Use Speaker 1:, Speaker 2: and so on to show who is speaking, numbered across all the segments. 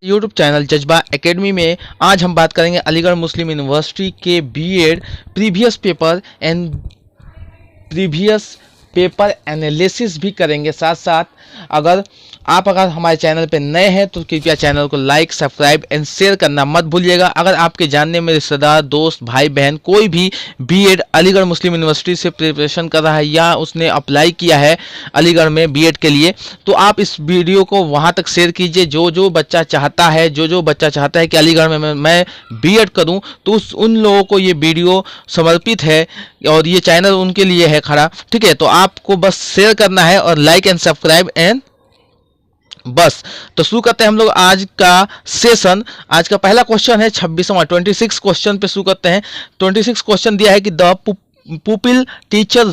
Speaker 1: YouTube channel जज्बा academy में आज हम बात करेंगे अलीगढ़ मुस्लिम यूनिवर्सिटी के बीएड प्रीवियस पेपर एनालिसिस भी करेंगे। साथ साथ अगर हमारे चैनल पर नए हैं तो कृपया चैनल को लाइक, सब्सक्राइब एंड शेयर करना मत भूलिएगा। अगर आपके जानने में रिश्तेदार, दोस्त, भाई बहन कोई भी बीएड अलीगढ़ मुस्लिम यूनिवर्सिटी से प्रिपरेशन कर रहा है या उसने अप्लाई किया है अलीगढ़ में बीएड के लिए, तो आप इस वीडियो को वहां तक शेयर कीजिए। जो बच्चा चाहता है कि अलीगढ़ में मैं बीएड करूं, तो उन लोगों को ये वीडियो समर्पित है और ये चैनल उनके लिए है खड़ा। ठीक है, तो आपको बस शेयर करना है और लाइक एंड सब्सक्राइब एंड बस। तो शुरू करते हैं हम लोग आज का सेशन। आज का पहला क्वेश्चन है 26वां 26 क्वेश्चन पे शुरू करते हैं। 26 क्वेश्चन दिया है कि the pupil teacher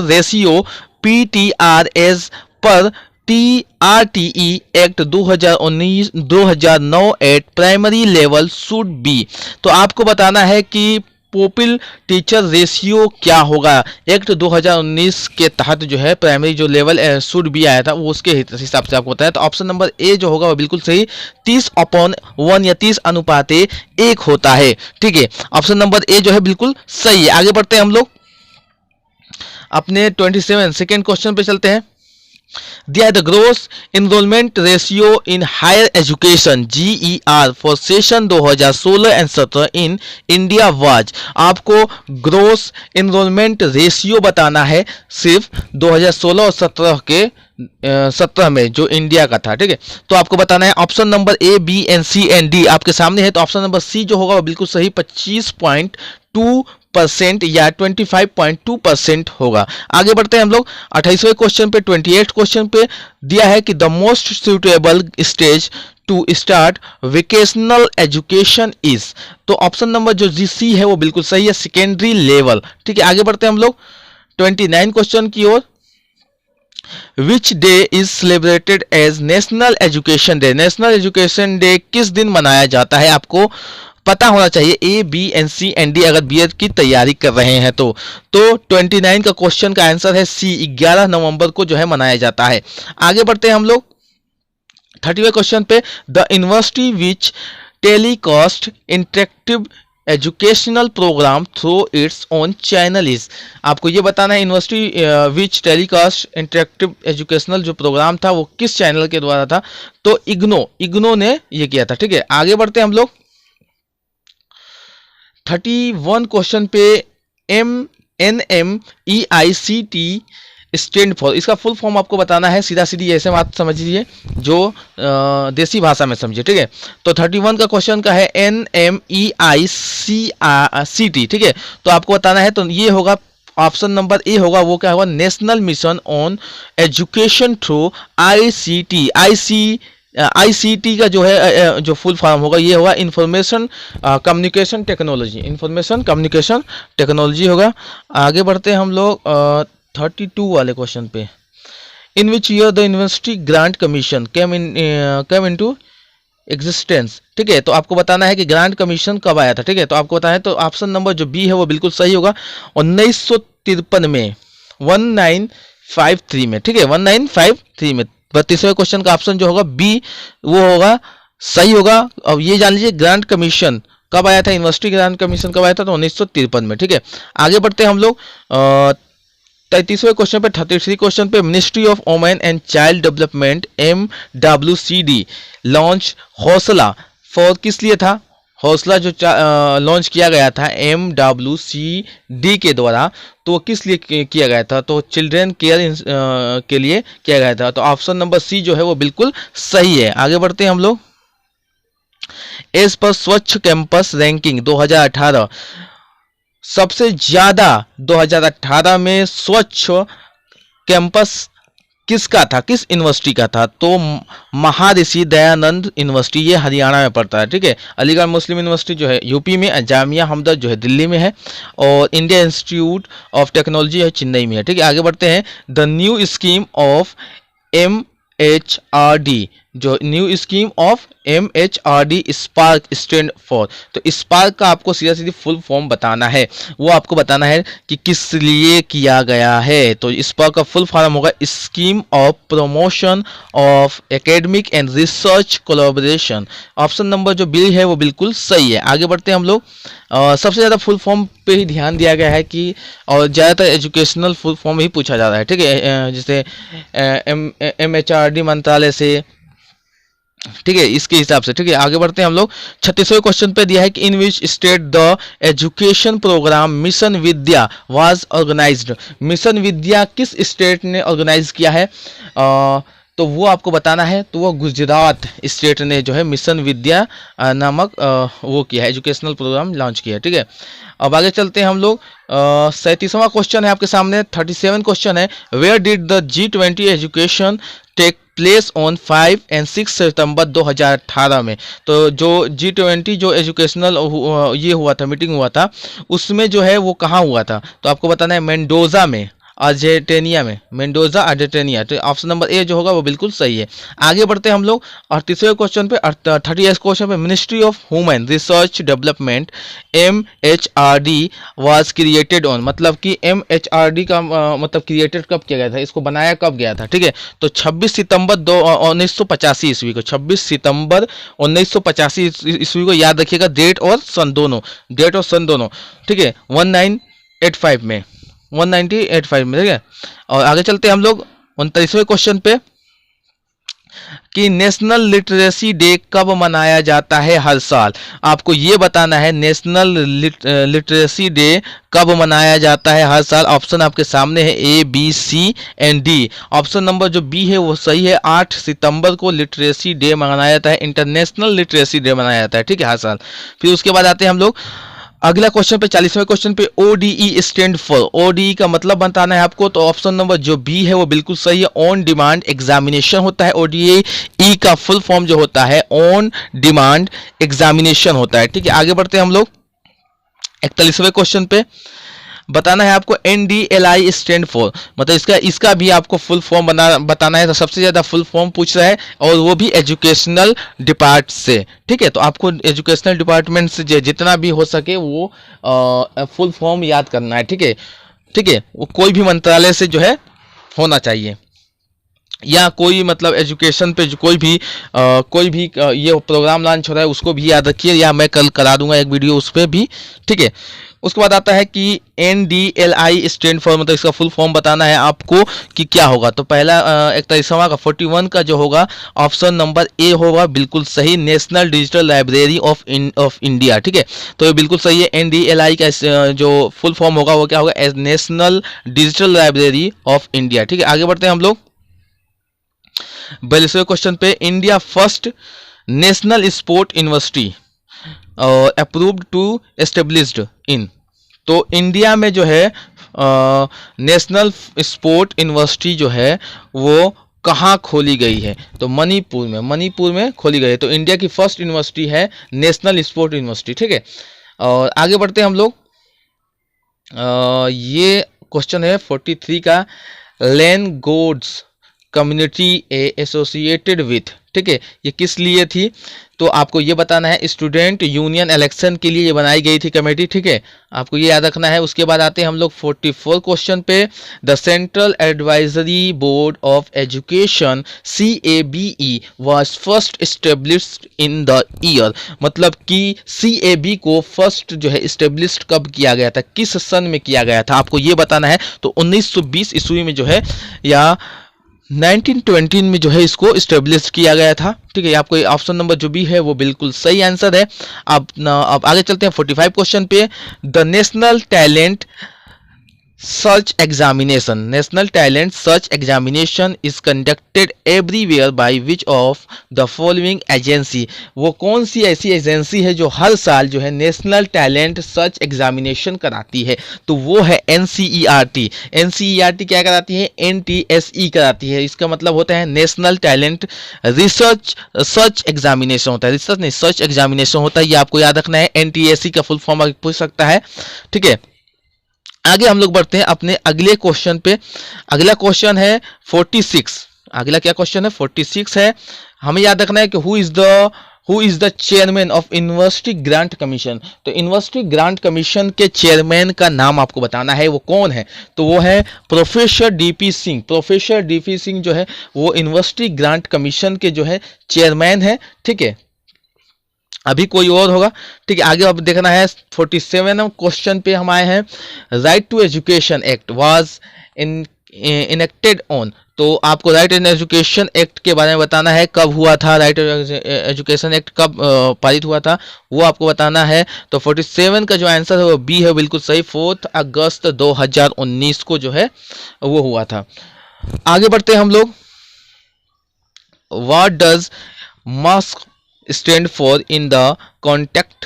Speaker 1: ratio PTR as per TRTE act 2009 at primary level should be. तो आपको बताना है कि पुपिल टीचर रेशियो क्या होगा। एक्ट 2019 के तहत जो है प्राइमरी जो लेवल शुड भी आया था वो उसके हिसाब से आपको बताया। तो ऑप्शन नंबर ए जो होगा वो बिल्कुल सही 30/1 या 30:1 होता है। ठीक है, ऑप्शन नंबर ए जो है बिल्कुल सही है। आगे बढ़ते हैं हम लोग अपने 27 सेकेंड क्वेश्चन पे चलते हैं। दिया है the gross enrolment ratio in higher education GER for session 2016 and 17 in India was. आपको ग्रोस इनरोलमेंट रेशियो बताना है सिर्फ 2016 और 17 में जो इंडिया का था। ठीक है, तो आपको बताना है option number A, B, C and D आपके सामने है। तो ऑप्शन नंबर C जो होगा वो बिल्कुल सही 25.2% या 25.2% होगा। आगे बढ़ते हैं हम लोग 28वें क्वेश्चन पे। 28 क्वेश्चन पे दिया है कि the most suitable stage to start vocational education is. तो ऑप्शन नंबर जो सी है वो बिल्कुल सही है, सेकेंडरी लेवल। ठीक है, आगे बढ़ते हैं हम लोग 29 क्वेश्चन की ओर। Which day is celebrated as national education day. National education day किस दिन मनाया जाता है आपको पता होना चाहिए। A, B, C and D अगर बीएड की तैयारी कर रहे हैं तो 29 का क्वेश्चन का आंसर है C, 11 नवंबर को जो है मनाया जाता है। आगे बढ़ते हैं हम लोग 30वें क्वेश्चन पे। The university which telecast interactive educational programme through its own channel is. आपको ये बताना है university which telecast interactive educational जो प्रोग्राम था वो किस चैनल के द्वारा था। तो इग्नो ने ये किया था। ठीक है, आगे बढ़ते हैं हम लोग 31 क्वेश्चन पे। NMEICT स्टैंड फॉर, इसका फुल फॉर्म आपको बताना है। सीधा सीधी ऐसे बात समझिए जो देसी भाषा में समझिए। ठीक है, तो 31 का क्वेश्चन का है NMEICT। ठीक है, तो आपको बताना है तो ये होगा ऑप्शन नंबर ए होगा। वो क्या होगा national mission on education through ICT का जो है जो फुल फॉर्म होगा ये होगा इंफॉर्मेशन कम्युनिकेशन टेक्नोलॉजी होगा। आगे बढ़ते हैं हम लोग 32 वाले क्वेश्चन पे। In which year the university grant commission came into existence. ठीक है, तो आपको बताना है कि ग्रांट कमीशन कब आया था। ठीक है, तो आपको बताना है तो ऑप्शन नंबर जो बी है वो बिल्कुल सही होगा 1953 में 1953 में। ठीक है, 1953 में। 32वें क्वेश्चन का ऑप्शन जो होगा बी वो होगा सही होगा। अब ये जान लीजिए ग्रांट कमीशन कब आया था, यूनिवर्सिटी ग्रांट कमीशन कब आया था तो 1953 में। ठीक है, आगे बढ़ते हैं हम लोग 33वें क्वेश्चन पे। 33 क्वेश्चन पे ministry of women and child development MWCD launch हौसला फॉर किस लिए था। हौसला जो लॉन्च किया गया था MWCD के द्वारा तो किस लिए किया गया था तो चिल्ड्रन केयर के लिए किया गया था। तो ऑप्शन नंबर सी जो है वो बिल्कुल सही है। आगे बढ़ते हैं हम लोग एज पर स्वच्छ कैंपस रैंकिंग 2018 सबसे ज्यादा 2018 में स्वच्छ कैंपस किसका था, किस यूनिवर्सिटी का था। तो महर्षि दयानंद यूनिवर्सिटी, ये हरियाणा में पड़ता है। ठीक है, अलीगढ़ मुस्लिम यूनिवर्सिटी जो है यूपी में, जामिया हमदर्द जो है दिल्ली में है और इंडिया इंस्टीट्यूट ऑफ टेक्नोलॉजी है चेन्नई में है। ठीक है, आगे बढ़ते हैं the new scheme of MHRD जो new scheme of MHRD spark stand for. तो स्पार्क का आपको सीधा सीधी फुल फॉर्म बताना है, वो आपको बताना है कि किस लिए किया गया है। तो स्पार्क का फुल फॉर्म होगा scheme of promotion of academic and research collaboration. Option number जो बी है वो बिल्कुल सही है। आगे बढ़ते हैं हम लोग। सबसे ज़्यादा फुल फॉर्म पे ही ध्यान दिया गया है कि, और ज़्यादातर एजुकेशनल फुल फॉर्म ही पूछा जा रहा है, ठीक है, जैसे MHRD मंत्रालय से, ठीक है, इसके हिसाब से, ठीक है। आगे बढ़ते हैं हम लोग। 36वें क्वेश्चन पे दिया है कि in which state the education programme mission Vidya was organised. Mission Vidya किस स्टेट ने ऑर्गेनाइज किया है? तो वो आपको बताना है। तो वो गुजरात स्टेट ने जो है मिशन विद्या नामक वो किया है, एजुकेशनल प्रोग्राम लॉन्च किया है, ठीक है। अब आगे चलते हैं हम लोग। 37वां क्वेश्चन है आपके सामने। 37 क्वेश्चन है, where did the G20 education take place on 5 और 6 सितंबर 2018 में। तो जो G20 जो एजुकेशनल ये हुआ था, मीटिंग हुआ था, उसमें जो है वो कहाँ हुआ था? तो आपको बताना है मेंडोजा में, अर्जेंटीना में, मेंडोजा अर्जेंटीना। तो ऑप्शन नंबर ए जो होगा वो बिल्कुल सही है। आगे बढ़ते हैं हम लोग। 38वें क्वेश्चन पे, 38 क्वेश्चन पे, ministry of human research development MHRD was created on. मतलब कि MHRD का मतलब क्रिएटेड कब किया गया था, इसको बनाया कब गया था, ठीक है। तो 26 सितंबर 1985 ईस्वी को, 26 सितंबर 1985 ईस्वी को याद रखिएगा, डेट और सन दोनों, डेट और सन दोनों, ठीक है, 1985 में, 1985 में, ठीक है। और आगे चलते हैं हम लोग 39वें क्वेश्चन पे कि नेशनल लिटरेसी डे कब मनाया जाता है हर साल। आपको ये बताना है नेशनल लिटरेसी डे कब मनाया जाता है हर साल। ऑप्शन आपके सामने है A, B, C and D। Option number जो बी है वो सही है। 8 सितंबर को लिटरेसी डे मनाया जाता है, इंटरनेशनल लिटरेसी डे मनाया जाता है, ठीक है, हर साल। फिर उसके बाद आते हैं हम लोग अगला क्वेश्चन पे, 40वें क्वेश्चन पे, ODE स्टैंड फॉर। ODE का मतलब बताना है आपको। तो ऑप्शन नंबर जो बी है वो बिल्कुल सही है, ऑन डिमांड एग्जामिनेशन होता है ODE। ई का फुल फॉर्म जो होता है ऑन डिमांड एग्जामिनेशन होता है, ठीक है। आगे बढ़ते हैं हम लोग 41वें क्वेश्चन पे, बताना है आपको NDLI स्टैंड फॉर। मतलब इसका भी आपको फुल फॉर्म बताना है। तो सबसे ज्यादा फुल फॉर्म पूछ रहा है, और वो भी एजुकेशनल डिपार्ट से, ठीक है। तो आपको एजुकेशनल डिपार्टमेंट से जितना भी हो सके वो फुल फॉर्म याद करना है, ठीक है, ठीक है। वो कोई भी मंत्रालय से जो है होना चाहिए, या कोई मतलब एजुकेशन पे जो कोई भी ये प्रोग्राम लॉन्च हो रहा है उसको भी याद रखिए, या मैं कल करा दूंगा एक वीडियो उस पर भी, ठीक है। उसके बाद आता है कि NDLI स्टैंड फॉर, मतलब इसका फुल फॉर्म बताना है आपको कि क्या होगा। तो पहला 41वां का 41 का जो होगा ऑप्शन नंबर ए होगा बिल्कुल सही, national digital library of India, ठीक है। तो ये बिल्कुल सही है। NDLI का जो फुल फॉर्म होगा वो क्या होगा, as national digital library of India, ठीक है। आगे बढ़ते हैं हम लोग 42वें क्वेश्चन पे, India first national sport university approved to established in. तो इंडिया में जो है नेशनल स्पोर्ट यूनिवर्सिटी जो है वो कहाँ खोली गई है? तो मणिपुर में, मणिपुर में खोली गई है। तो इंडिया की फर्स्ट यूनिवर्सिटी है नेशनल स्पोर्ट यूनिवर्सिटी, ठीक है। और आगे बढ़ते हैं हम लोग। ये क्वेश्चन है 43 का, land gods community associated with, ठीक है, ये किस लिए थी? तो आपको ये बताना है, स्टूडेंट यूनियन इलेक्शन के लिए ये बनाई गई थी कमेटी, ठीक है, आपको ये याद रखना है। उसके बाद आते हैं हम लोग 44 क्वेश्चन पे, the central advisory board of education CABE was first established in the year. मतलब कि CAB को फर्स्ट जो है एस्टेब्लिश्ड कब किया गया था, किस सन में किया गया था, आपको ये बताना है। तो 1920 ईस्वी में जो है, या 1920 में जो है इसको स्टेब्लिश किया गया था, ठीक है। आपको ऑप्शन नंबर जो भी है वो बिल्कुल सही आंसर है। अब आगे चलते हैं 45 क्वेश्चन पे, the national talent search examination, national talent search examination is conducted everywhere by which of the following agency. वो कौन सी ऐसी एजेंसी है जो हर साल जो है नेशनल टैलेंट सर्च एग्जामिनेशन कराती है? तो वो है NCERT। NCERT क्या कराती है? NTSE कराती है। इसका मतलब होता है national talent research search examination होता है, रिसर्च नहीं सर्च एग्जामिनेशन होता है। ये आपको याद रखना है। NTSE का फुल फॉर्म पूछ सकता है, ठीक है। आगे हम लोग बढ़ते हैं अपने अगले क्वेश्चन पे। अगला क्वेश्चन है 46। अगला क्या क्वेश्चन है 46 है, हमें याद रखना है कि who is the chairman of university grant commission. तो यूनिवर्सिटी ग्रांट कमीशन के चेयरमैन का नाम आपको बताना है, वो कौन है। तो वो है professor DP Singh. Professor DP Singh जो है वो यूनिवर्सिटी ग्रांट कमीशन के जो है चेयरमैन है, ठीक है। अभी कोई और होगा, ठीक है। आगे अब देखना है 47 क्वेश्चन पे हम आए हैं, right to education act was enacted on. तो आपको राइट इन एजुकेशन एक्ट के बारे में बताना है, कब हुआ था, राइट एजुकेशन एक्ट कब पारित हुआ था, वो आपको बताना है। तो 47 का जो आंसर है वो बी है, बिल्कुल सही। 4 अगस्त 2019 को जो है वो हुआ था। आगे बढ़ते हैं हम लोग। What does mask stand for in the context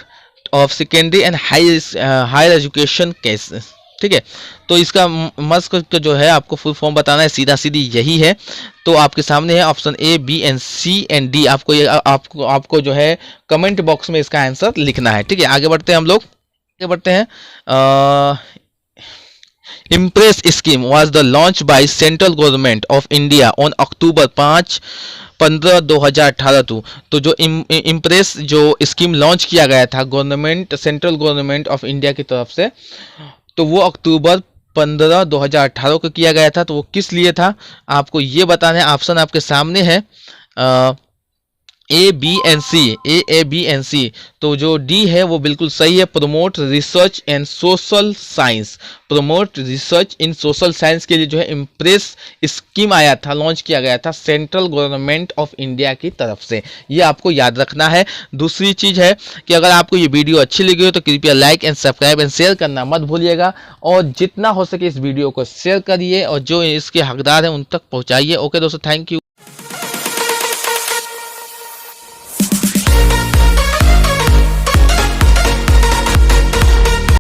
Speaker 1: of secondary and higher education cases, ठीक है। तो इसका मस्क का जो है आपको फुल फॉर्म बताना है, सीधा सीधी यही है। तो आपके सामने है option A, B and C and D. आपको ये आपको जो है कमेंट बॉक्स में इसका आंसर लिखना है, ठीक है। आगे बढ़ते हैं हम लोग, आगे बढ़ते हैं। Impress scheme was the launch by central government of India on October 5/15/2018। तो जो इम्प्रेस जो स्कीम लॉन्च किया गया था government, central government of India की तरफ से, तो वो अक्टूबर 15 2018 को किया गया था। तो वो किस लिए था आपको ये बताना है। ऑप्शन आपके सामने है A B and C, A B and C. तो जो डी है वो बिल्कुल सही है, promote research and social science. Promote research in social science के लिए जो है इम्प्रेस स्कीम आया था, लॉन्च किया गया था सेंट्रल गवर्नमेंट ऑफ इंडिया की तरफ से। ये आपको याद रखना है। दूसरी चीज़ है कि अगर आपको ये वीडियो अच्छी लगी हो तो कृपया like and subscribe and share करना मत भूलिएगा, और जितना हो सके इस वीडियो को शेयर करिए और जो इसके हकदार हैं उन तक पहुँचाइए। ओके दोस्तों, थैंक यू।